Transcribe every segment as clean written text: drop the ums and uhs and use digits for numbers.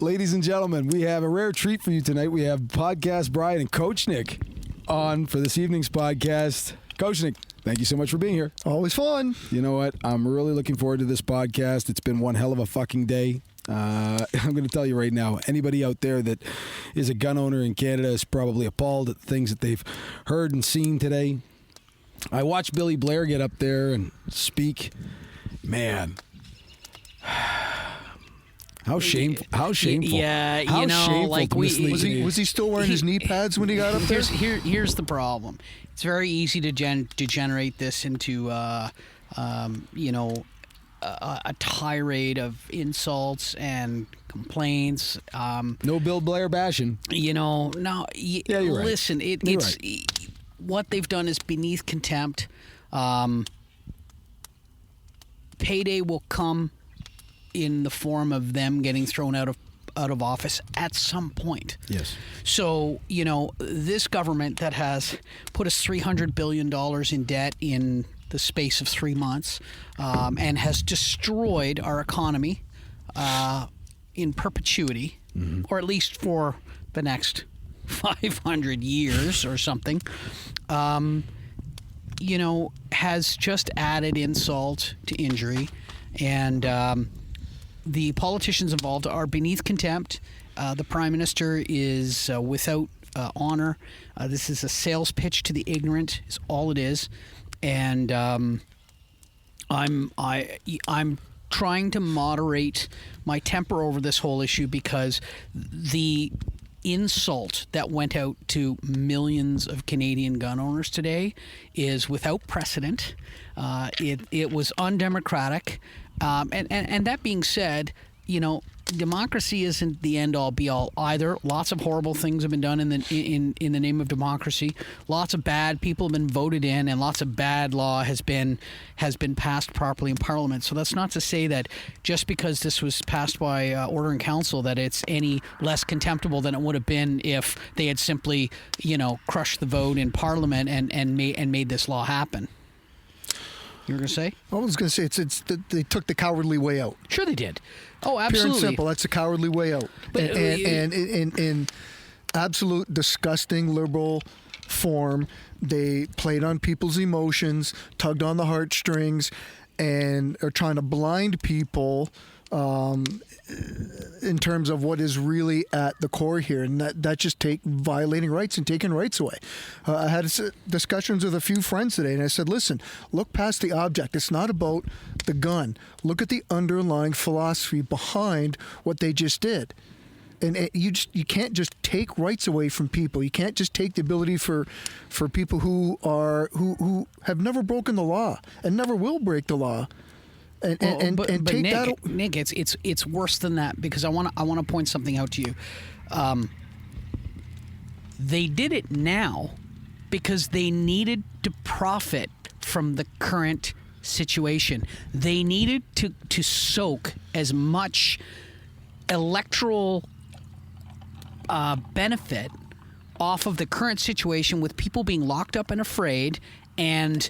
ladies and gentlemen, we have a rare treat for you tonight. We have Podcast Brian and Coach Nick on for this evening's podcast. Coach Nick, thank you so much for being here. Always fun. You know what? I'm really looking forward to this podcast. It's been one hell of a fucking day. I'm going to tell you right now, anybody out there that is a gun owner in Canada is probably appalled at the things that they've heard and seen today. I watched Billy Blair get up there and speak. Man. How shameful! How shameful! Yeah, how you know, like Was he still wearing his knee pads when he got up there? Here's the problem. It's very easy to degenerate this into, a tirade of insults and complaints. No Bill Blair bashing. You know, no. Yeah, you're right. Listen, it's what they've done is beneath contempt. Payday will come in the form of them getting thrown out of office at some point. Yes. So, you know, this government that has put us $300 billion in debt in the space of 3 months and has destroyed our economy in perpetuity, or at least for the next 500 years or something, you know, has just added insult to injury. And the politicians involved are beneath contempt. The Prime Minister is without honor. This is a sales pitch to the ignorant, is all it is. And I'm trying to moderate my temper over this whole issue because the insult that went out to millions of Canadian gun owners today is without precedent. It was undemocratic. And that being said, you know, democracy isn't the end all be all either. Lots of horrible things have been done in the name of democracy. Lots of bad people have been voted in, and lots of bad law has been passed properly in Parliament. So that's not to say that just because this was passed by order in council that it's any less contemptible than it would have been if they had simply, you know, crushed the vote in Parliament and made this law happen. You were going to say? I was going to say they took the cowardly way out. Sure they did. Oh, absolutely. Pure and simple. That's the cowardly way out. But, and in absolute disgusting liberal form, they played on people's emotions, tugged on the heartstrings, and are trying to blind people in terms of what is really at the core here, and that just violating rights and taking rights away. I had discussions with a few friends today, and I said, listen, look past the object. It's not about the gun. Look at the underlying philosophy behind what they just did. And you can't just take rights away from people. You can't just take the ability for people who have never broken the law and never will break the law. But take Nick, it's worse than that, because I want to point something out to you. They did it now because they needed to profit from the current situation. They needed to soak as much electoral benefit off of the current situation with people being locked up and afraid, and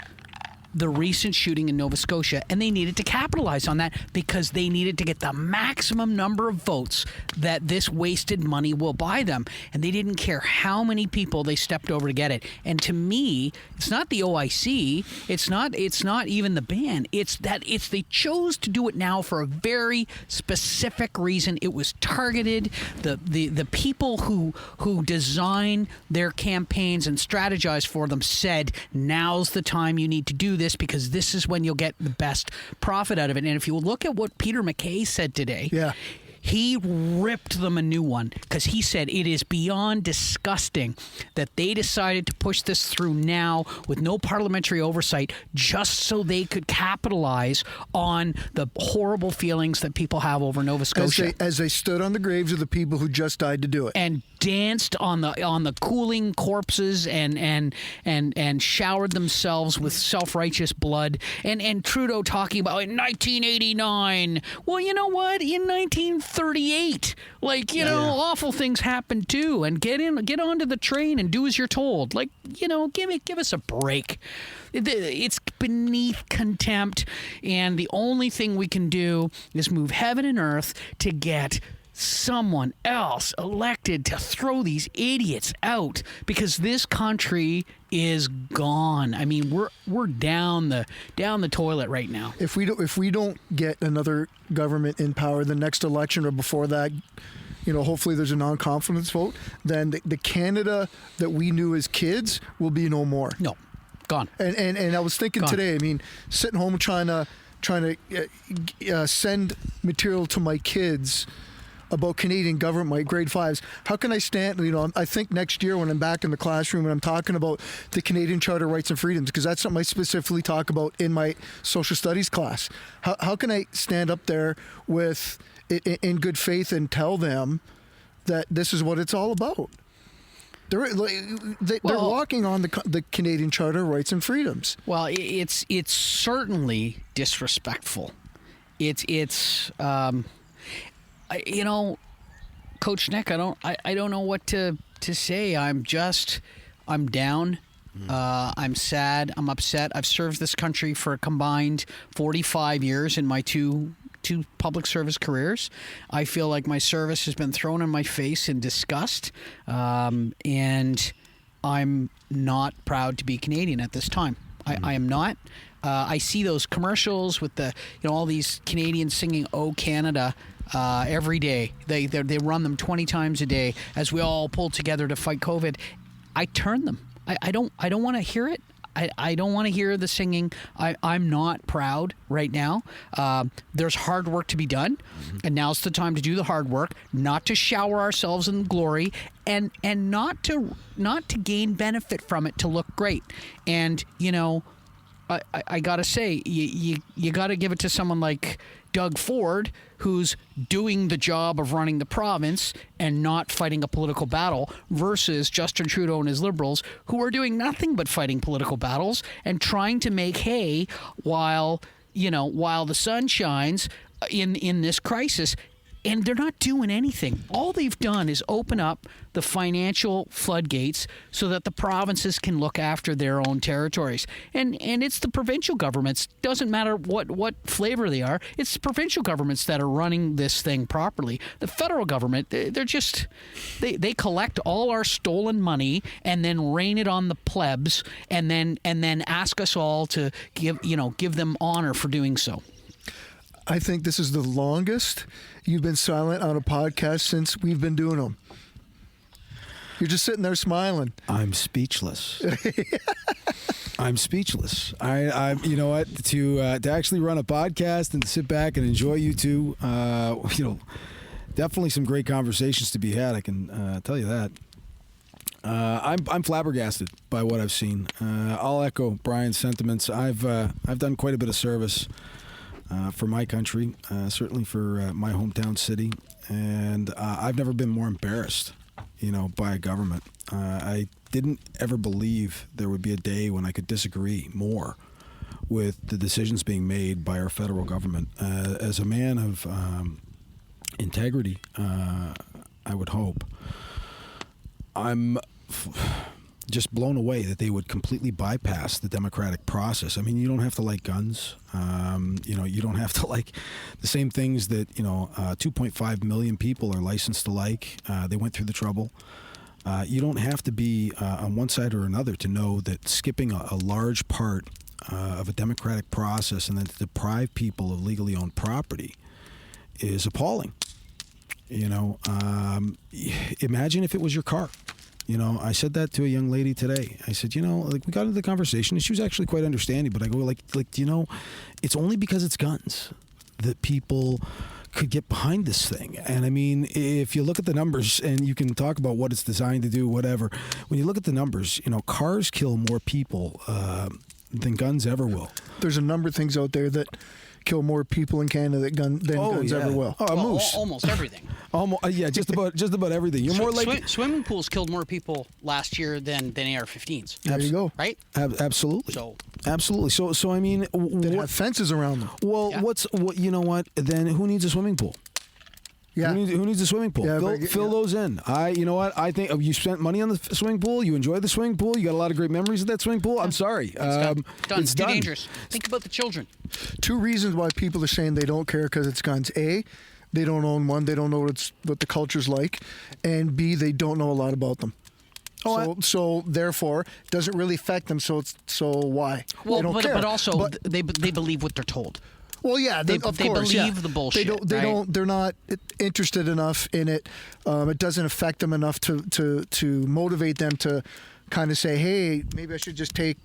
the recent shooting in Nova Scotia, and they needed to capitalize on that because they needed to get the maximum number of votes that this wasted money will buy them. And they didn't care how many people they stepped over to get it. And to me, it's not the OIC, it's not even the ban. It's they chose to do it now for a very specific reason. It was targeted. The people who design their campaigns and strategize for them said, now's the time you need to do this, because this is when you'll get the best profit out of it. And if you look at what Peter MacKay said today, he ripped them a new one, because he said it is beyond disgusting that they decided to push this through now with no parliamentary oversight just so they could capitalize on the horrible feelings that people have over Nova Scotia. As they stood on the graves of the people who just died to do it. And danced on the cooling corpses and showered themselves with self-righteous blood. And Trudeau talking about in 1989. Well, you know what? In 1938, awful things happened too. And get onto the train and do as you're told. Like, give us a break. It's beneath contempt, and the only thing we can do is move heaven and earth to get someone else elected to throw these idiots out, because this country is gone. I mean, we're down the toilet right now. If we don't get another government in power the next election or before that, hopefully there's a non-confidence vote, then the Canada that we knew as kids will be no more. No, gone. And I was thinking Gone. today, I mean, sitting home trying to send material to my kids about Canadian government, my grade 5s. How can I stand, I think next year when I'm back in the classroom and I'm talking about the Canadian Charter of Rights and Freedoms, because that's something I specifically talk about in my social studies class. How can I stand up there with in good faith and tell them that this is what it's all about? They're walking on the Canadian Charter of Rights and Freedoms. Well, it's certainly disrespectful. It's Coach Nick, I don't know what to say. I'm down. I'm sad. I'm upset. I've served this country for a combined 45 years in my two public service careers. I feel like my service has been thrown in my face in disgust, and I'm not proud to be Canadian at this time. I am not. I see those commercials with the all these Canadians singing "Oh Canada" every day. They run them 20 times a day as we all pull together to fight COVID. I turn them. I don't want to hear it. I don't want to hear the singing. I'm not proud right now. There's hard work to be done, and now's the time to do the hard work, not to shower ourselves in glory, and not to gain benefit from it to look great. And I gotta say, you gotta give it to someone like Doug Ford, who's doing the job of running the province and not fighting a political battle, versus Justin Trudeau and his Liberals, who are doing nothing but fighting political battles and trying to make hay while the sun shines in this crisis. And they're not doing anything. All they've done is open up the financial floodgates so that the provinces can look after their own territories. And it's the provincial governments, doesn't matter what flavor they are, it's the provincial governments that are running this thing properly. The federal government, they collect all our stolen money and then rain it on the plebs and then ask us all to give them honor for doing so. I think this is the longest you've been silent on a podcast since we've been doing them. You're just sitting there smiling. I'm speechless. I'm speechless. I you know what, to actually run a podcast and to sit back and enjoy you two, definitely some great conversations to be had. I can tell you that. I'm flabbergasted by what I've seen. I'll echo Brian's sentiments. I've done quite a bit of service for my country, certainly for my hometown city, and I've never been more embarrassed, by a government. I didn't ever believe there would be a day when I could disagree more with the decisions being made by our federal government. As a man of integrity, I would hope, I'm just blown away that they would completely bypass the democratic process. I mean, you don't have to like guns. You don't have to like the same things that 2.5 million people are licensed to like. They went through the trouble. You don't have to be on one side or another to know that skipping a large part of a democratic process and then to deprive people of legally owned property is appalling. Imagine if it was your car. I said that to a young lady today. I said, we got into the conversation, and she was actually quite understanding. But I go, it's only because it's guns that people could get behind this thing. And I mean, if you look at the numbers, and you can talk about what it's designed to do, whatever. When you look at the numbers, cars kill more people than guns ever will. There's a number of things out there that kill more people in Canada than guns ever will. Moose. Almost everything. Just about everything. You're more like swimming pools killed more people last year than AR-15s. There you go. Right? Absolutely. Absolutely. So I mean, they have fences around them. Well, yeah. You know what? Then who needs a swimming pool? Yeah. Who needs a swimming pool? Yeah, fill those in. You know what? I think you spent money on the swimming pool. You enjoy the swimming pool. You got a lot of great memories of that swimming pool. I'm sorry. It's too dangerous. Think about the children. 2 reasons why people are saying they don't care because it's guns. A, they don't own one, they don't know what the culture's like, and B, they don't know a lot about them. So therefore, it doesn't really affect them. So why? Well, they don't but care. also they believe what they're told. Well, yeah, They of course, believe the bullshit. They're not interested enough in it. It doesn't affect them enough to motivate them to kind of say, hey, maybe I should just take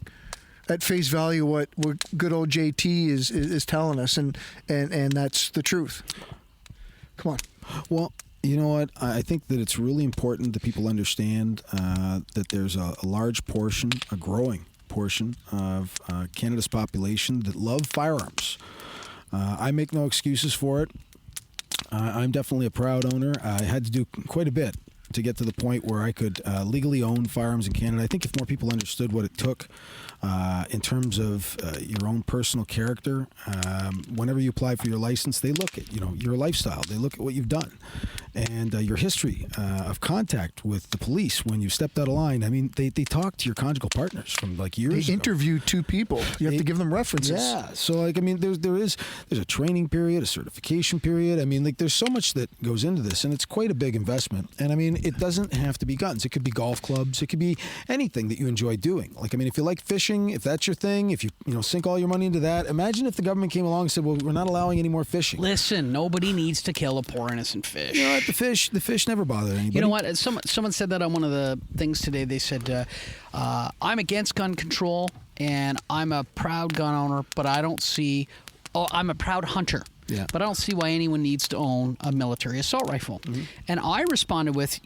at face value what good old JT is telling us, and that's the truth. Come on. Well, you know what? I think that it's really important that people understand that there's a large portion, a growing portion of Canada's population that love firearms. I make no excuses for it. I'm definitely a proud owner. I had to do quite a bit to get to the point where I could legally own firearms in Canada. I think if more people understood what it took in terms of your own personal character, whenever you apply for your license, they look at your lifestyle. They look at what you've done and your history of contact with the police when you stepped out of line. I mean, they talk to your conjugal partners from like years ago. They interview two people. You have to give them references. Yeah. So like, I mean, there's a training period, a certification period. I mean, like there's so much that goes into this, and it's quite a big investment. And I mean, it doesn't have to be guns. It could be golf clubs. It could be anything that you enjoy doing. Like, I mean, if you like fishing, if that's your thing, if you sink all your money into that, imagine if the government came along and said, well, we're not allowing any more fishing. Listen, nobody needs to kill a poor innocent fish. You know what? The fish never bothered anybody. You know what? Someone said that on one of the things today. They said, I'm against gun control and I'm a proud gun owner, but I don't see... Oh, I'm a proud hunter. Yeah. But I don't see why anyone needs to own a military assault rifle. Mm-hmm. And I responded with,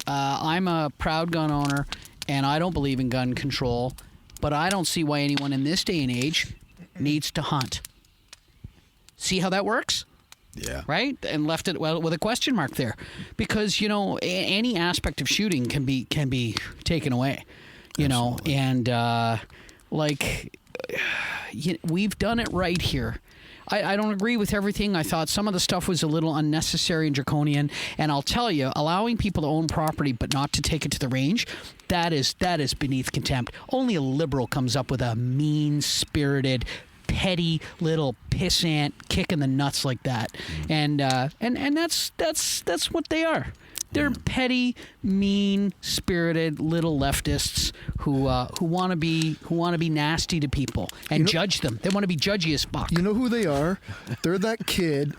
I'm a proud gun owner and I don't believe in gun control, but I don't see why anyone in this day and age needs to hunt. See how that works? Yeah. Right? And left it with a question mark there. Because, any aspect of shooting can be taken away. And we've done it right here. I don't agree with everything. I thought some of the stuff was a little unnecessary and draconian. And I'll tell you, allowing people to own property but not to take it to the range, that is beneath contempt. Only a liberal comes up with a mean-spirited, petty little pissant kick in the nuts like that. And that's what they are. They're petty, mean-spirited little leftists who want to be nasty to people and judge them. They want to be judgy as fuck. You know who they are? They're that kid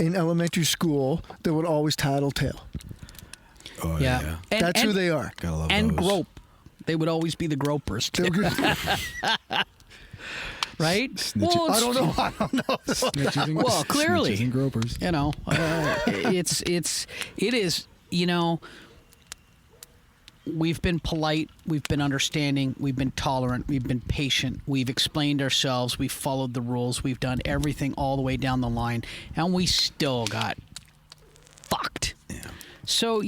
in elementary school that would always tattletale. Oh yeah. That's who they are. Gotta love and those. grope. They would always be the gropers too. Right? Snitches. I don't know. Well, clearly, snitches and gropers. It is. We've been polite, we've been understanding, we've been tolerant, we've been patient, we've explained ourselves, we've followed the rules, we've done everything all the way down the line, and we still got fucked. Yeah. So,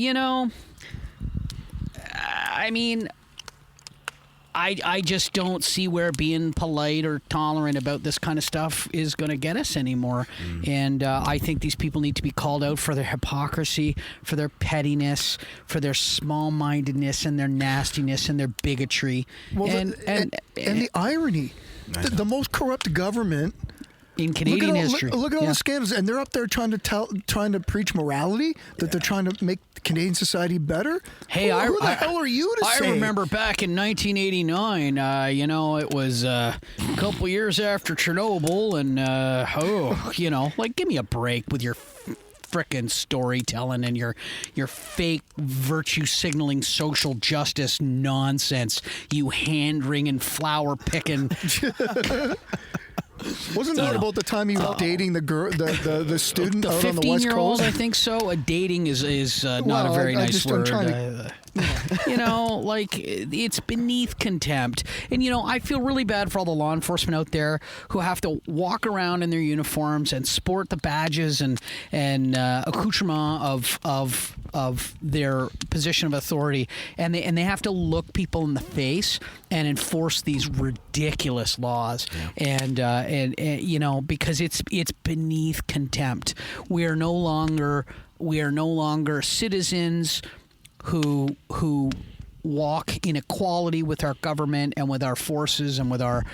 I mean, I just don't see where being polite or tolerant about this kind of stuff is going to get us anymore. And I think these people need to be called out for their hypocrisy, for their pettiness, for their small-mindedness and their nastiness and their bigotry. Well, and the irony, the most corrupt government in Canadian history. Look at all the scandals, and they're up there trying to preach morality, that they're trying to make Canadian society better. Hey, who the hell are you to say? I remember back in 1989. It was a couple years after Chernobyl, and give me a break with your frickin' storytelling and your fake virtue signaling social justice nonsense. You hand wringing, flower picking. Wasn't that about the time you were dating the girl, the student out on the West 15-year-old? Coast? I think so. Dating is not a very nice word. It's beneath contempt. And I feel really bad for all the law enforcement out there who have to walk around in their uniforms and sport the badges and accoutrement of their position of authority, and they have to look people in the face and enforce these ridiculous laws. Yeah. And because it's beneath contempt. We are no longer citizens who walk in equality with our government and with our forces and with our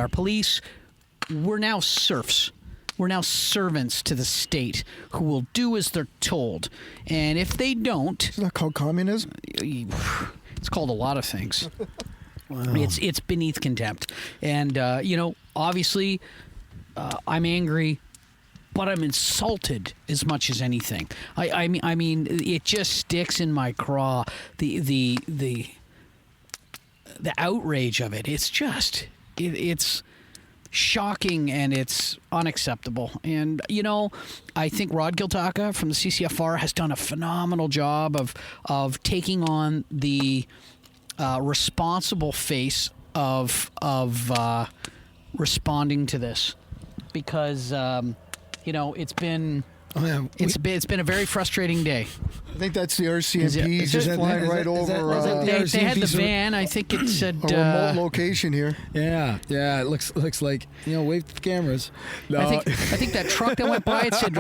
police. We're now serfs. We're now servants to the state who will do as they're told. And if they don't... Isn't that called communism? It's called a lot of things. Wow. It's beneath contempt. And, obviously, I'm angry, but I'm insulted as much as anything. I mean, it just sticks in my craw. The outrage of it. It's just... It's shocking and it's unacceptable. And, I think Rod Giltaca from the CCFR has done a phenomenal job of taking on the responsible face of responding to this. Because, it's been... It's been a very frustrating day. I think that's the RCMP just flying right over. They had the van. I think it said a remote location here. Yeah. It looks like wave to the cameras. No. I think that truck that went by, it said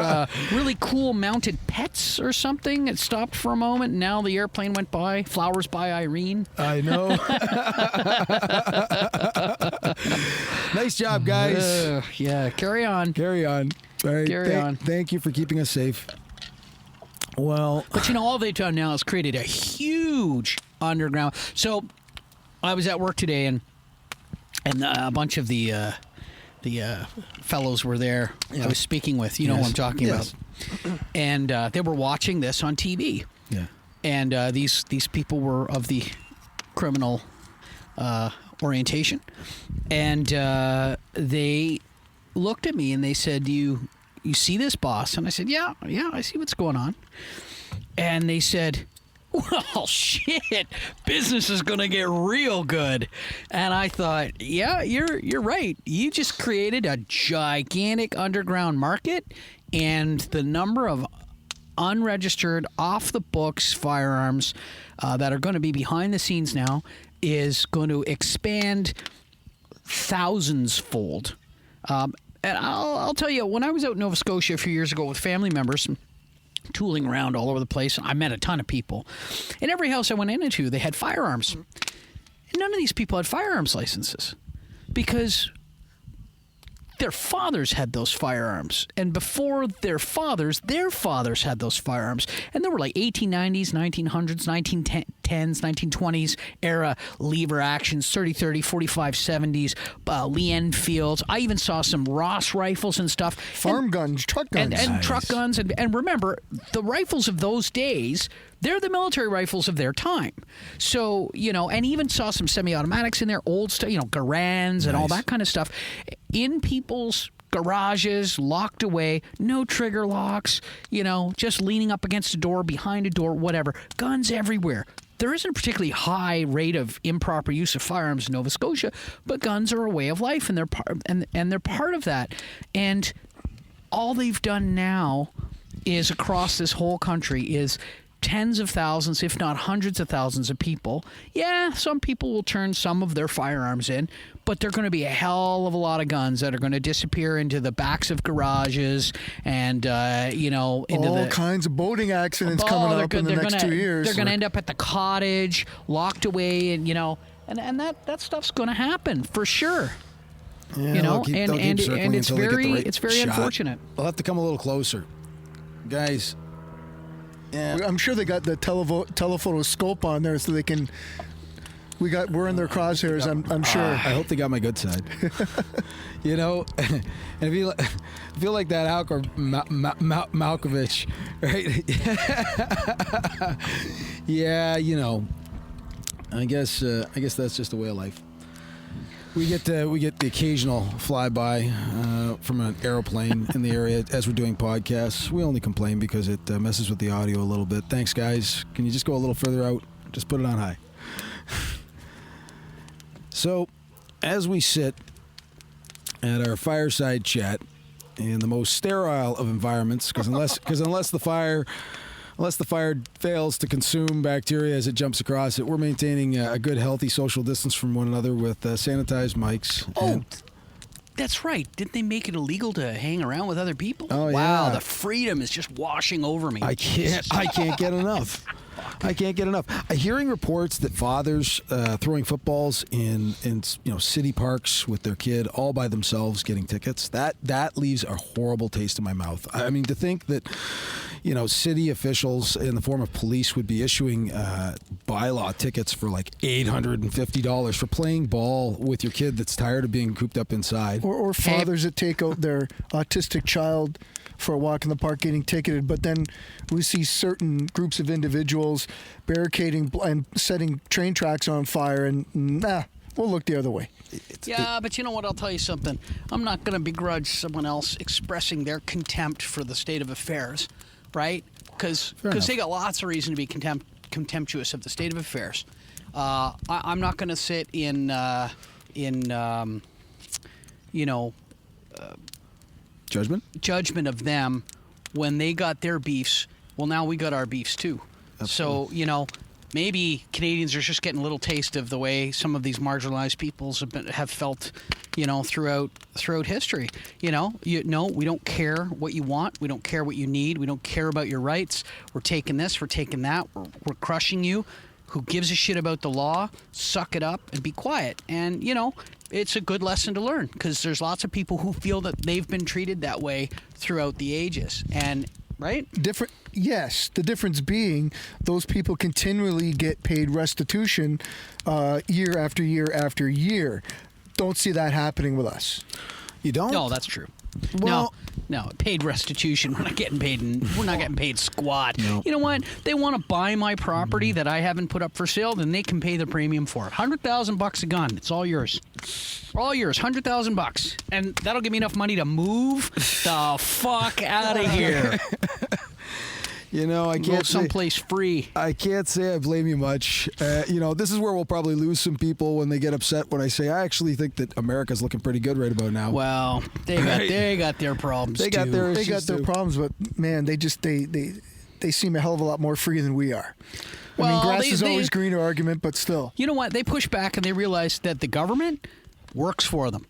really cool mounted pets or something. It stopped for a moment. And now the airplane went by. Flowers by Irene. I know. Nice job, guys. Yeah. Carry on. All right, Carry on. Thank you for keeping us safe. Well, but all they've done now is created a huge underground. So I was at work today, and a bunch of the fellows were there. I was speaking with. You know who I'm talking about. And they were watching this on TV. Yeah. And these people were of the criminal orientation, and they looked at me and they said, you see this, boss? And I said, yeah, I see what's going on. And they said, well, shit, business is going to get real good. And I thought, yeah, you're right. You just created a gigantic underground market, and the number of unregistered, off-the-books firearms that are going to be behind the scenes now is going to expand thousands-fold. And I'll tell you, when I was out in Nova Scotia a few years ago with family members, tooling around all over the place, I met a ton of people. In every house I went into, they had firearms. And none of these people had firearms licenses because their fathers had those firearms. And before their fathers had those firearms. And there were like 1890s, 1900s, 1910s, 1920s era lever actions, 30-30, 45-70s, Lee Enfields. I even saw some Ross rifles and stuff. Farm guns, truck guns. And Nice. truck guns. And remember, the rifles of those days, they're the military rifles of their time. So, and even saw some semi-automatics in there, old stuff, Garands and all that kind of stuff. In people's garages, locked away, no trigger locks, just leaning up against a door, behind a door, whatever. Guns everywhere. There isn't a particularly high rate of improper use of firearms in Nova Scotia, but guns are a way of life, and they're part of that. And all they've done now is across this whole country is tens of thousands, if not hundreds of thousands of people. Yeah, some people will turn some of their firearms in, but there are going to be a hell of a lot of guns that are going to disappear into the backs of garages and, into all kinds of boating accidents coming up in the next 2 years. They're going to end up at the cottage, locked away, and, and that stuff's going to happen for sure. yeah, they'll keep circling it's until they get the right it's very shot. unfortunate. I'll have to come a little closer, guys. Yeah. I'm sure they got the telephoto scope on there so they can. We're in their crosshairs. I'm sure. I hope they got my good side. And if you feel like that Halk or Malkovich, right? Yeah, I guess that's just the way of life. We get the occasional flyby from an aeroplane in the area as we're doing podcasts. We only complain because it messes with the audio a little bit. Thanks, guys. Can you just go a little further out? Just put it on high. So, as we sit at our fireside chat in the most sterile of environments, because unless the fire fails to consume bacteria as it jumps across it, we're maintaining a good, healthy social distance from one another with sanitized mics. Oh, that's right. Didn't they make it illegal to hang around with other people? Oh, wow, yeah. the freedom is just washing over me. I can't get enough. fuck. I can't get enough. Hearing reports that fathers throwing footballs in city parks with their kid all by themselves getting tickets, that leaves a horrible taste in my mouth. I mean, to think that city officials in the form of police would be issuing bylaw tickets for like $850 for playing ball with your kid that's tired of being cooped up inside. Or fathers that take out their autistic child for a walk in the park getting ticketed, but then we see certain groups of individuals barricading and setting train tracks on fire, and we'll look the other way. But you know what? I'll tell you something. I'm not going to begrudge someone else expressing their contempt for the state of affairs, right? Because they got lots of reason to be contemptuous of the state of affairs. I'm not going to sit in judgment of them when they got their beefs. Well, now we got our beefs too. Absolutely. So maybe Canadians are just getting a little taste of the way some of these marginalized peoples have felt, throughout history. We don't care what you want. We don't care what you need. We don't care about your rights. We're taking this. We're taking that. We're crushing you. Who gives a shit about the law? Suck it up and be quiet. And, it's a good lesson to learn because there's lots of people who feel that they've been treated that way throughout the ages. And, right? Yes. The difference being those people continually get paid restitution year after year after year. Don't see that happening with us. You don't? No, that's true. Well, no, paid restitution. We're not getting paid. We're not getting paid squat. No. You know what? They want to buy my property that I haven't put up for sale, then they can pay the premium for it. $100,000 a gun. It's all yours. All yours. $100,000, and that'll give me enough money to move the fuck out of here. I can't go someplace free. I can't say I blame you much. This is where we'll probably lose some people when they get upset when I say I actually think that America's looking pretty good right about now. Well, they got their problems. They got their They got their problems, but man, they seem a hell of a lot more free than we are. Well, grass is always greener argument, but still. You know what? They push back and they realize that the government works for them.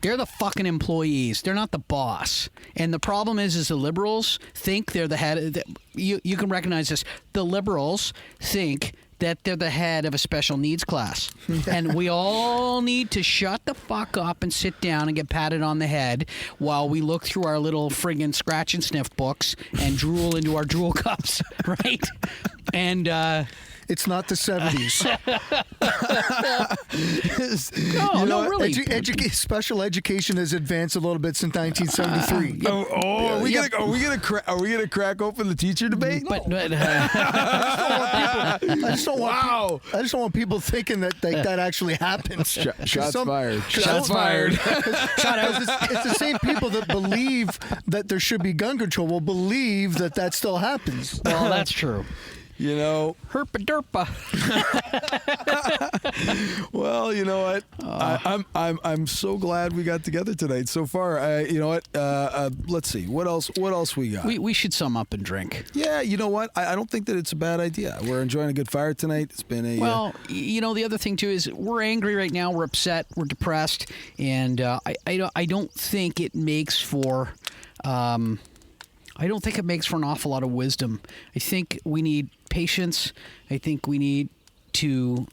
They're the fucking employees. They're not the boss. And the problem is the liberals think they're the head. You can recognize this. The liberals think that they're the head of a special needs class. And we all need to shut the fuck up and sit down and get patted on the head while we look through our little friggin' scratch and sniff books and drool into our drool cups, right? And it's not the 70s. Really. Special education has advanced a little bit since 1973. Are we gonna crack open the teacher debate? But I just don't want people thinking that actually happens. Shots fired. Shots fired. It's the same people that believe that there should be gun control will believe that still happens. Well, that's true. Herpa derpa. Well, you know what? I'm so glad we got together tonight. So far, you know what? Let's see. What else we got? We should sum up and drink. Yeah, you know what? I don't think that it's a bad idea. We're enjoying a good fire tonight. It's been a the other thing too is we're angry right now. We're upset. We're depressed, and I don't think it makes for. I don't think it makes for an awful lot of wisdom. I think we need patience. I think we need to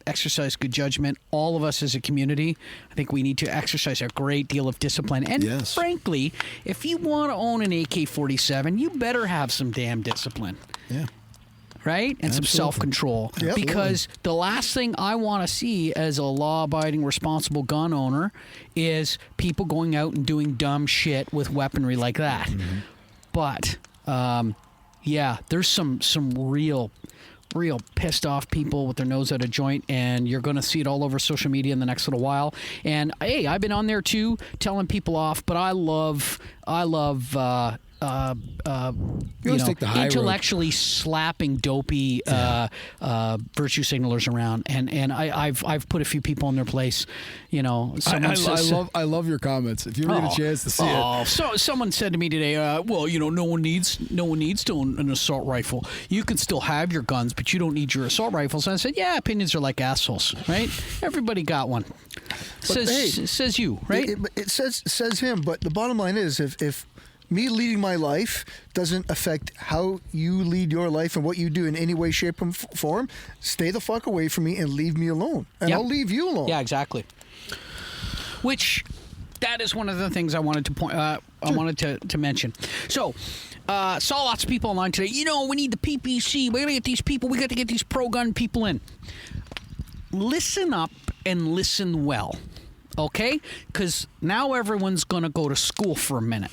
exercise good judgment. All of us as a community, I think we need to exercise a great deal of discipline. And frankly, if you want to own an AK-47, you better have some damn discipline. Yeah. Right? And some self-control. Yep. Because the last thing I want to see as a law-abiding, responsible gun owner is people going out and doing dumb shit with weaponry like that. Mm-hmm. But, there's some real pissed off people with their nose out of joint, and you're going to see it all over social media in the next little while. And, hey, I've been on there, too, telling people off, but I love take the high intellectually slapping dopey virtue signalers around, and I've put a few people in their place. I love your comments. If you ever get a chance to see it. So someone said to me today, no one needs to own an assault rifle. You can still have your guns, but you don't need your assault rifles. And I said, yeah, opinions are like assholes, right? Everybody got one. Says you, right? It says him, but the bottom line is if me leading my life doesn't affect how you lead your life and what you do in any way, shape, or form. Stay the fuck away from me and leave me alone. And Yep. I'll leave you alone. Yeah, exactly. Which, that is one of the things I wanted to point. I wanted to mention. So, saw lots of people online today. We need the PPC. We got to get these people. We got to get these pro-gun people in. Listen up and listen well, okay? Because now everyone's going to go to school for a minute.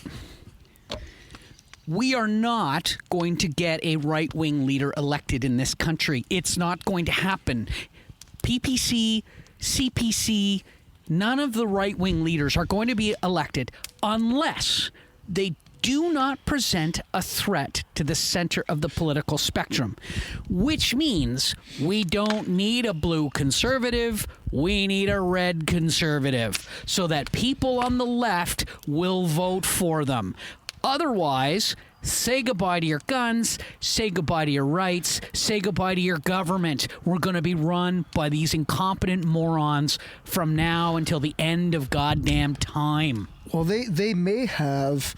We are not going to get a right-wing leader elected in this country. It's not going to happen. PPC, CPC, none of the right-wing leaders are going to be elected unless they do not present a threat to the center of the political spectrum, which means we don't need a blue conservative, we need a red conservative, so that people on the left will vote for them. Otherwise, say goodbye to your guns, say goodbye to your rights, say goodbye to your government. We're going to be run by these incompetent morons from now until the end of goddamn time. Well, they may have,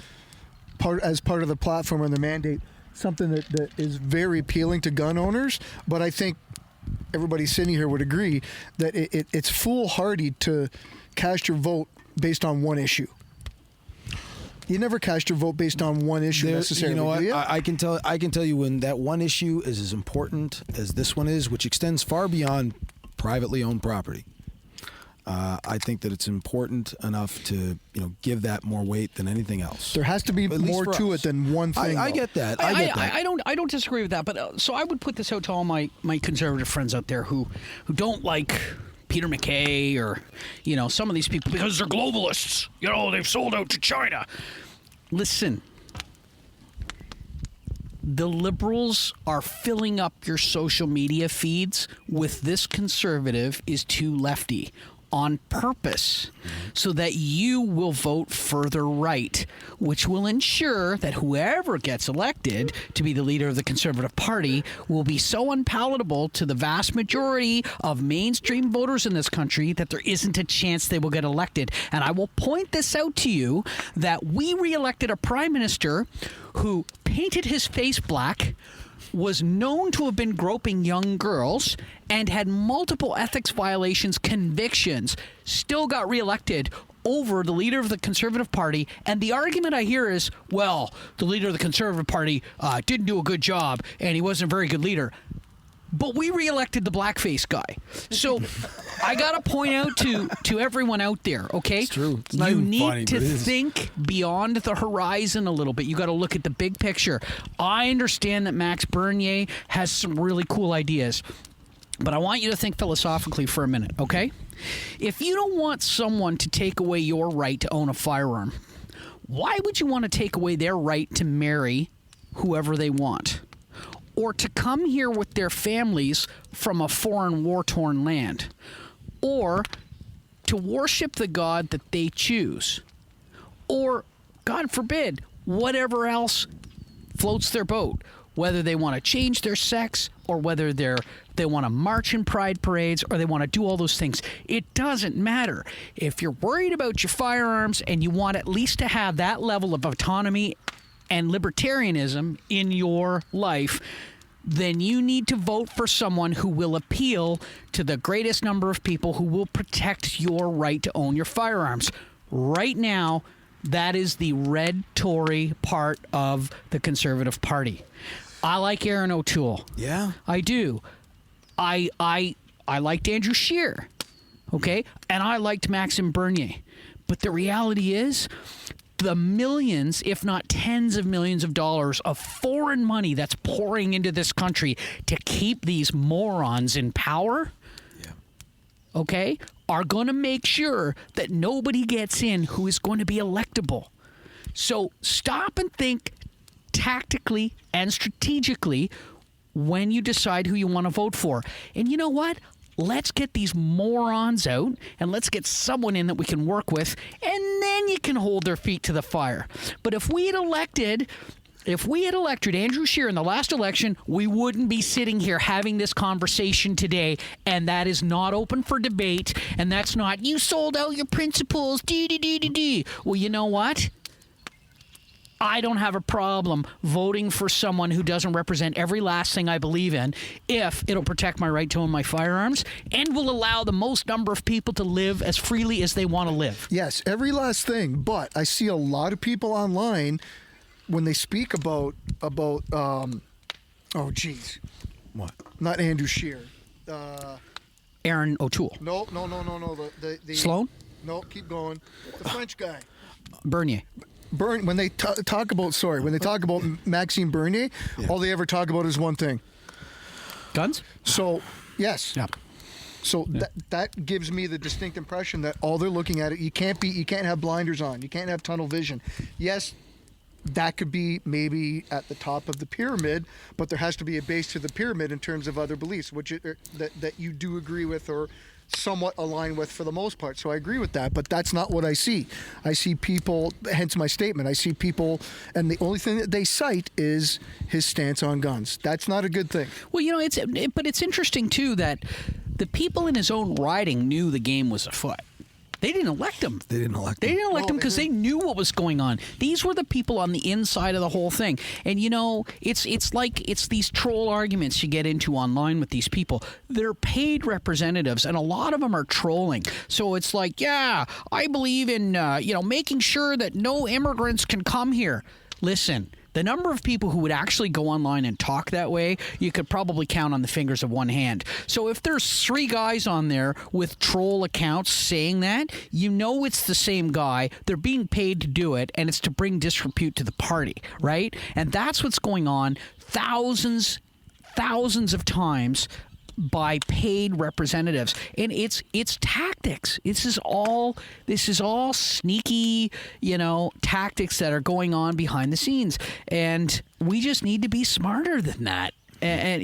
as part of the platform and the mandate, something that is very appealing to gun owners, but I think everybody sitting here would agree that it's foolhardy to cast your vote based on one issue. You never cast your vote based on one issue necessarily. You know what? Do you? I can tell you when that one issue is as important as this one is, which extends far beyond privately owned property. I think that it's important enough to give that more weight than anything else. There has to be more to us. it than one thing. I get that. I don't disagree with that, but so I would put this out to all my conservative friends out there who don't like Peter MacKay or some of these people because they're globalists. They've sold out to China. Listen, the liberals are filling up your social media feeds with this conservative is too lefty on purpose so that you will vote further right, which will ensure that whoever gets elected to be the leader of the Conservative Party will be so unpalatable to the vast majority of mainstream voters in this country that there isn't a chance they will get elected. And I will point this out to you that we re-elected a prime minister who painted his face black, was known to have been groping young girls, and had multiple ethics violations convictions, still got reelected over the leader of the Conservative Party. And the argument I hear is, well, the leader of the Conservative Party didn't do a good job and he wasn't a very good leader. But we reelected the blackface guy. So I got to point out to everyone out there, okay? It's true. It's not you even need funny, to but it is. think beyond the horizon a little bit. You got to look at the big picture. I understand that Max Bernier has some really cool ideas, but I want you to think philosophically for a minute, okay? If you don't want someone to take away your right to own a firearm, why would you want to take away their right to marry whoever they want? Or to come here with their families from a foreign war-torn land? Or to worship the God that they choose? Or, God forbid, whatever else floats their boat, whether they want to change their sex or whether they want to march in pride parades or they want to do all those things. It doesn't matter. If you're worried about your firearms and you want at least to have that level of autonomy and libertarianism in your life, then you need to vote for someone who will appeal to the greatest number of people who will protect your right to own your firearms. Right now, that is the red Tory part of the Conservative Party. I like Aaron O'Toole. Yeah? I do. I liked Andrew Scheer, okay? And I liked Maxime Bernier. But the reality is, the millions, if not tens of millions of dollars of foreign money that's pouring into this country to keep these morons in power, okay, are going to make sure that nobody gets in who is going to be electable. So stop and think tactically and strategically when you decide who you want to vote for. And you know what? Let's get these morons out and let's get someone in that we can work with, and then you can hold their feet to the fire. But if we had elected Andrew Scheer in the last election, we wouldn't be sitting here having this conversation today, and that is not open for debate, and that's not, you sold out your principles, Well, you know what? I don't have a problem voting for someone who doesn't represent every last thing I believe in if it'll protect my right to own my firearms and will allow the most number of people to live as freely as they want to live. Yes, every last thing. But I see a lot of people online when they speak about oh geez, What? not Andrew Scheer. Aaron O'Toole. No. The Sloan? No, keep going. The French guy. Bernier. When they talk about Maxime Bernier, all they ever talk about is one thing. Guns? So, yes. Yeah. So that gives me the distinct impression that all they're looking at it. You can't have blinders on. You can't have tunnel vision. Yes, that could be maybe at the top of the pyramid, but there has to be a base to the pyramid in terms of other beliefs, that you do agree with or somewhat align with for the most part. So I agree with that, but that's not what I see. I see people, hence my statement, I see people, and the only thing that they cite is his stance on guns. That's not a good thing. Well, but it's interesting, too, that the people in his own riding knew the game was afoot. They didn't elect him. They didn't elect him. They didn't elect him because they knew what was going on. These were the people on the inside of the whole thing. And, it's like it's these troll arguments you get into online with these people. They're paid representatives, and a lot of them are trolling. So it's like, yeah, I believe in, making sure that no immigrants can come here. Listen. The number of people who would actually go online and talk that way, you could probably count on the fingers of one hand. So if there's 3 guys on there with troll accounts saying that, it's the same guy. They're being paid to do it, and it's to bring disrepute to the party, right? And that's what's going on thousands of times by paid representatives, and it's tactics. This is all sneaky, tactics that are going on behind the scenes, and we just need to be smarter than that. And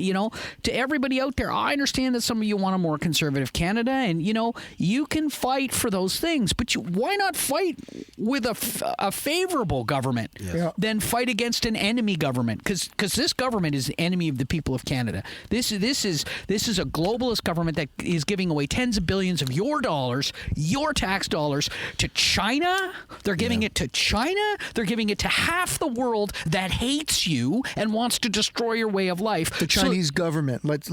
to everybody out there, I understand that some of you want a more conservative Canada, and you can fight for those things, but why not fight with a favorable government than fight against an enemy government? Because this government is the enemy of the people of Canada. This is a globalist government that is giving away tens of billions of your dollars, your tax dollars, to China. They're giving it to China. They're giving it to half the world that hates you and wants to destroy your way of life. The Chinese government. Let's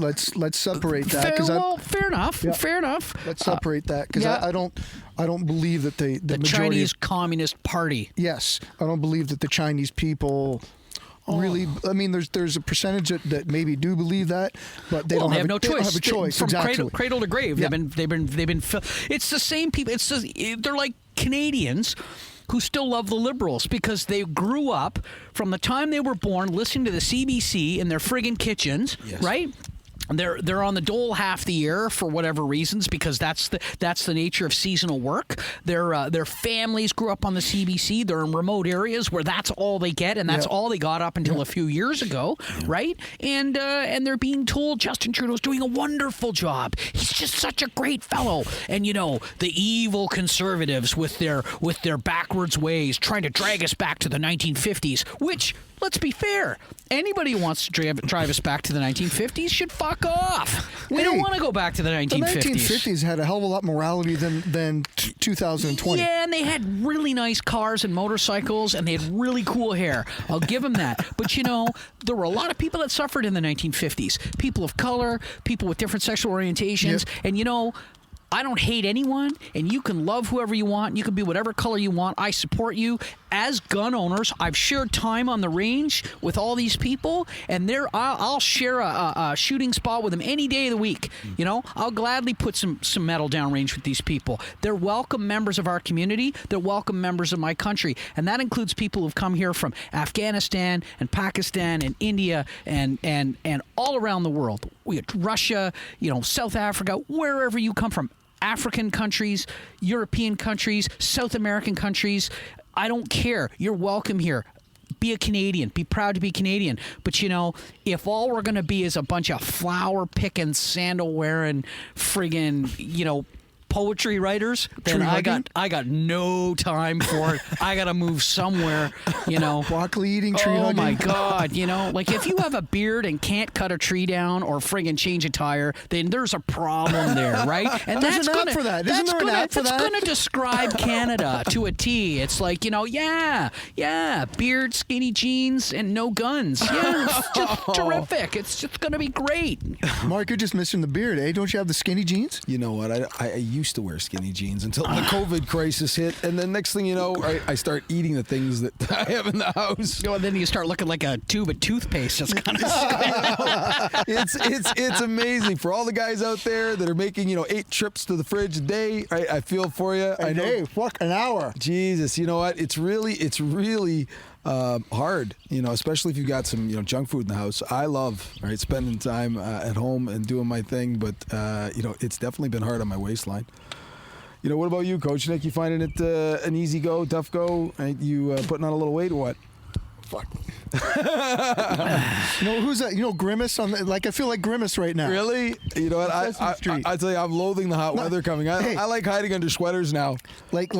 separate that. Fair enough. Yeah. Fair enough. Let's separate that because I don't believe that the majority Chinese Communist Party. Yes, I don't believe that the Chinese people. Really, I mean, there's a percentage that maybe do believe that, but they don't have no choice. They don't have a choice. From exactly. cradle to grave. Yeah. They've been. It's the same people. They're like Canadians who still love the Liberals because they grew up from the time they were born listening to the CBC in their friggin' kitchens, right? They're on the dole half the year for whatever reasons because that's the nature of seasonal work. Their families grew up on the CBC. They're in remote areas where that's all they get, and that's all they got up until a few years ago, right? And they're being told Justin Trudeau's doing a wonderful job. He's just such a great fellow. And the evil conservatives with their backwards ways trying to drag us back to the 1950s, which, let's be fair, anybody who wants to drive us back to the 1950s should fuck off. We don't want to go back to the 1950s. The 1950s had a hell of a lot morality than 2020. Yeah, and they had really nice cars and motorcycles, and they had really cool hair. I'll give them that. But, there were a lot of people that suffered in the 1950s. People of color, people with different sexual orientations, and, I don't hate anyone, and you can love whoever you want. You can be whatever color you want. I support you. As gun owners, I've shared time on the range with all these people, and I'll share a shooting spot with them any day of the week. I'll gladly put some metal downrange with these people. They're welcome members of our community. They're welcome members of my country, and that includes people who've come here from Afghanistan and Pakistan and India and all around the world. We had Russia, South Africa, wherever you come from. African countries, European countries, South American countries. I don't care. You're welcome here. Be a Canadian. Be proud to be Canadian. But, if all we're going to be is a bunch of flower-picking, sandal-wearing, friggin', poetry writers, then Tree I got no time for it. I got to move somewhere, Broccoli eating, tree hugging. Oh my God, like if you have a beard and can't cut a tree down or friggin' change a tire, then there's a problem there, right? And There's an app for that. Isn't there an app for that? That's going to describe Canada to a T. It's like, yeah, beard, skinny jeans, and no guns. Yeah, it's just terrific. It's just going to be great. Mark, you're just missing the beard, eh? Don't you have the skinny jeans? You know what? I used to wear skinny jeans until the COVID crisis hit, and then next thing you know, I start eating the things that I have in the house. And then you start looking like a tube of toothpaste. That's kind of it's amazing for all the guys out there that are making 8 trips to the fridge a day. I feel for you. I know. Hey, fuck, an hour. Jesus, you know what? It's really hard, especially if you've got some junk food in the house. I love spending time at home and doing my thing, but it's definitely been hard on my waistline. What about you, Coach Nick? You finding it an easy go, tough go? You putting on a little weight or what? Fuck. Who's that? Grimace on I feel like Grimace right now. Really? You know what? I tell you, I'm loathing the hot weather coming. I like hiding under sweaters now. Like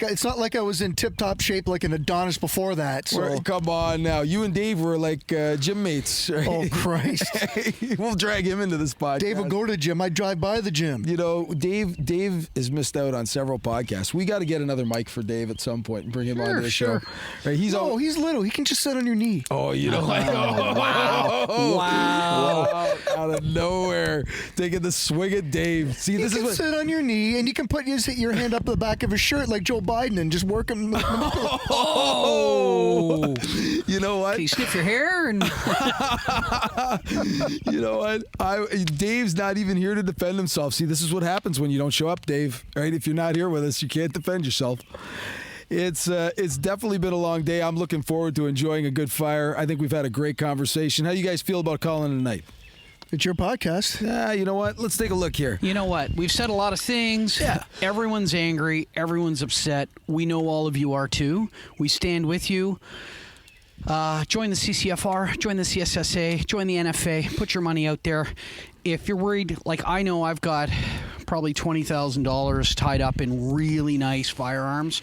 it's not like I was in tip-top shape like an Adonis before that. So. Come on now. You and Dave were like gym mates. Right? Oh, Christ. We'll drag him into this podcast. Dave will go to the gym. I drive by the gym. Dave has missed out on several podcasts. We got to get another mic for Dave at some point and bring him onto the show. Right, he's little. He can just sit on your knee. Oh, wow. Out of nowhere. Taking the swing at Dave. See, you can sit on your knee, and you can put your hand up the back of his shirt like Joe Biden and just work him. Oh, you know what? Can you sniff your hair? And you know what? Dave's not even here to defend himself. See, this is what happens when you don't show up, Dave. Right? If you're not here with us, you can't defend yourself. It's definitely been a long day. I'm looking forward to enjoying a good fire. I think we've had a great conversation. How do you guys feel about calling it a night? It's your podcast. You know what? Let's take a look here. You know what? We've said a lot of things. Yeah. Everyone's angry. Everyone's upset. We know all of you are too. We stand with you. Join the CCFR. Join the CSSA. Join the NFA. Put your money out there. If you're worried, like I know I've got probably $20,000 tied up in really nice firearms,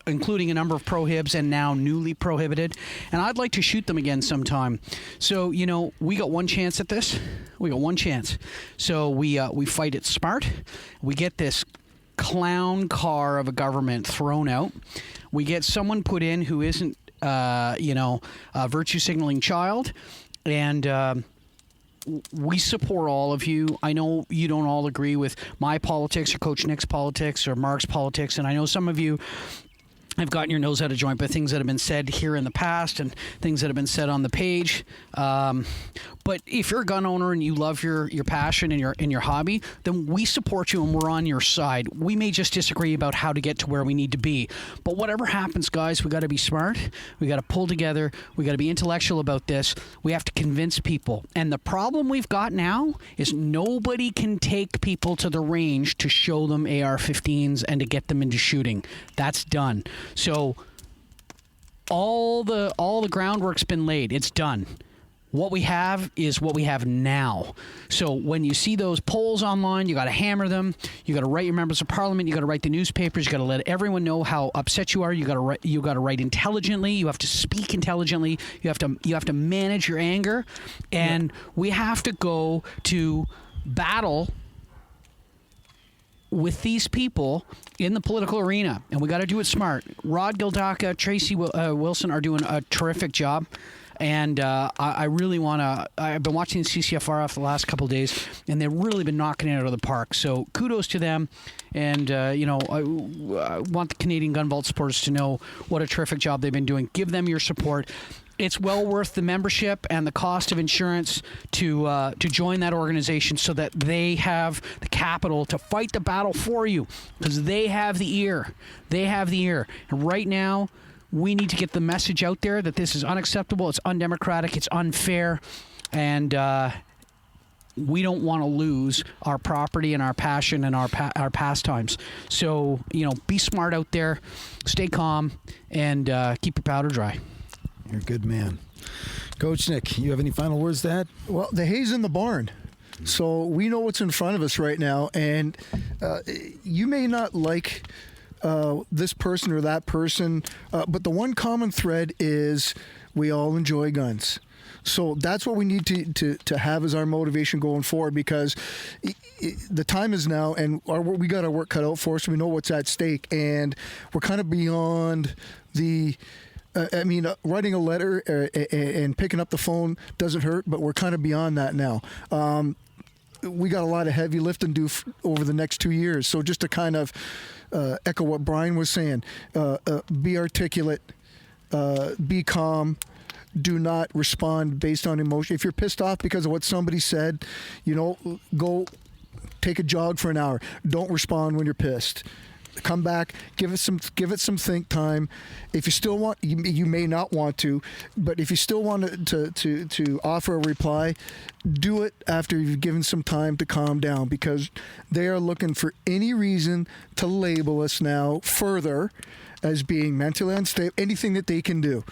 including a number of prohibs and now newly prohibited, and I'd like to shoot them again sometime. So we got one chance at this. We got one chance. So we fight it smart. We get this clown car of a government thrown out. We get someone put in who isn't a virtue signaling child, and we support all of you. I know you don't all agree with my politics or Coach Nick's politics or Mark's politics, and I know some of you have gotten your nose out of joint by things that have been said here in the past and things that have been said on the page. But if you're a gun owner and you love your passion and your hobby, then we support you and we're on your side. We may just disagree about how to get to where we need to be. But whatever happens, guys, we got to be smart. We got to pull together. We got to be intellectual about this. We have to convince people. And the problem we've got now is nobody can take people to the range to show them AR-15s and to get them into shooting. That's done. So all the groundwork's been laid. It's done. What we have is what we have now. So when you see those polls online, you got to hammer them. You got to write your members of parliament. You got to write the newspapers. You got to let everyone know how upset you are. You got to write intelligently. You have to speak intelligently. You have to manage your anger, and we have to go to battle with these people in the political arena, and we got to do it smart. Rod Gildaka, Tracy Wilson are doing a terrific job. And I really want to. I've been watching CCFR for the last couple of days, and they've really been knocking it out of the park. So kudos to them. And I want the Canadian Gun Vault supporters to know what a terrific job they've been doing. Give them your support. It's well worth the membership and the cost of insurance to join that organization, so that they have the capital to fight the battle for you, because they have the ear. They have the ear. And right now, we need to get the message out there that this is unacceptable, it's undemocratic, it's unfair, and we don't want to lose our property and our passion and our pastimes. So, be smart out there, stay calm, and keep your powder dry. You're a good man. Coach Nick, you have any final words to add? Well, the hay's in the barn. So we know what's in front of us right now, and you may not like this person or that person, but the one common thread is we all enjoy guns. So that's what we need to have as our motivation going forward, because the time is now, and we got our work cut out for us. We know what's at stake, and we're kind of beyond the. Writing a letter and picking up the phone doesn't hurt, but we're kind of beyond that now. We got a lot of heavy lifting to do over the next 2 years. So just to kind of echo what Brian was saying, be articulate, be calm. Do not respond based on emotion. If you're pissed off because of what somebody said, go take a jog for an hour. Don't respond when you're pissed. Come back, give it some think time. If you still want, you may not want to, but if you still want to offer a reply, do it after you've given some time to calm down, because they are looking for any reason to label us now further as being mentally unstable, anything that they can do.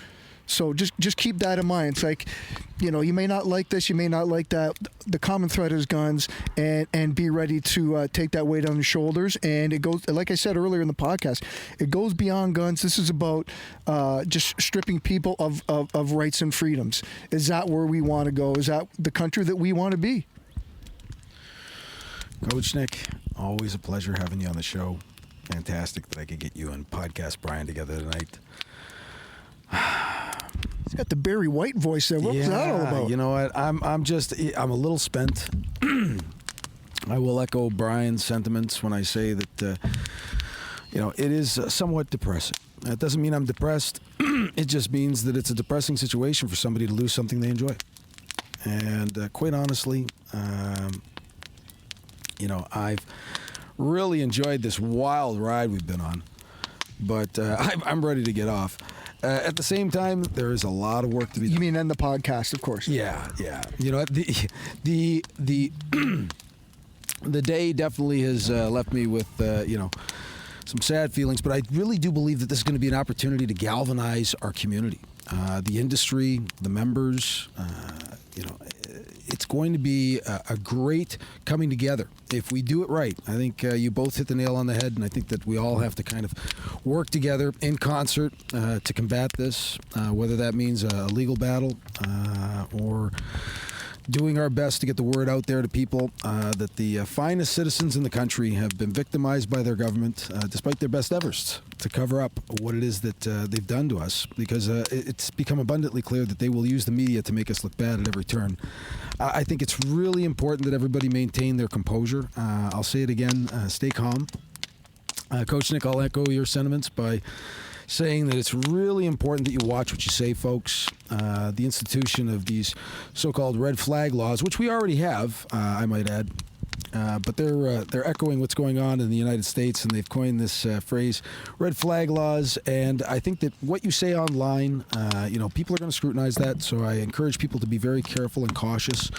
So just keep that in mind. It's like, you may not like this, you may not like that. The common thread is guns, and be ready to take that weight on your shoulders. And it goes, like I said earlier in the podcast, it goes beyond guns. This is about just stripping people of rights and freedoms. Is that where we want to go? Is that the country that we want to be? Coach Nick, always a pleasure having you on the show. Fantastic that I could get you and Podcast Brian together tonight. He's got the Barry White voice there. What was that all about? You know what? I'm a little spent. I will echo Brian's sentiments when I say that, it is somewhat depressing. That doesn't mean I'm depressed. It just means that it's a depressing situation for somebody to lose something they enjoy. And quite honestly, I've really enjoyed this wild ride we've been on. But I'm ready to get off. At the same time, there is a lot of work to be done. You mean end the podcast, of course. Yeah. The the day definitely has left me with some sad feelings, but I really do believe that this is going to be an opportunity to galvanize our community, the industry, the members. It's going to be a great coming together if we do it right. I think you both hit the nail on the head, and I think that we all have to kind of work together in concert to combat this, whether that means a legal battle or doing our best to get the word out there to people that the finest citizens in the country have been victimized by their government, despite their best efforts to cover up what it is that they've done to us, because it's become abundantly clear that they will use the media to make us look bad at every turn. I think it's really important that everybody maintain their composure. I'll say it again, stay calm. Coach Nick, I'll echo your sentiments by saying that it's really important that you watch what you say, folks. The institution of these so-called red flag laws, which we already have, I might add, but they're echoing what's going on in the United States, and they've coined this phrase, red flag laws. And I think that what you say online, people are going to scrutinize that. So I encourage people to be very careful and cautious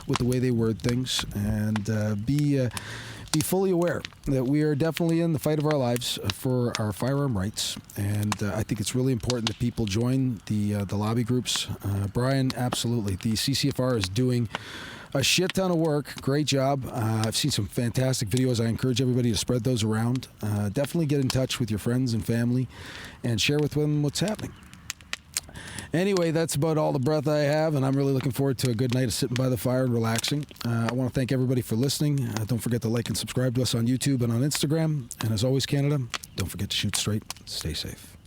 with the way they word things, and be fully aware that we are definitely in the fight of our lives for our firearm rights. And I think it's really important that people join the lobby groups. Brian, absolutely. The CCFR is doing a shit ton of work. Great job. I've seen some fantastic videos. I encourage everybody to spread those around. Definitely get in touch with your friends and family and share with them what's happening. Anyway, that's about all the breath I have, and I'm really looking forward to a good night of sitting by the fire and relaxing. I want to thank everybody for listening. Don't forget to like and subscribe to us on YouTube and on Instagram. And as always, Canada, don't forget to shoot straight. Stay safe.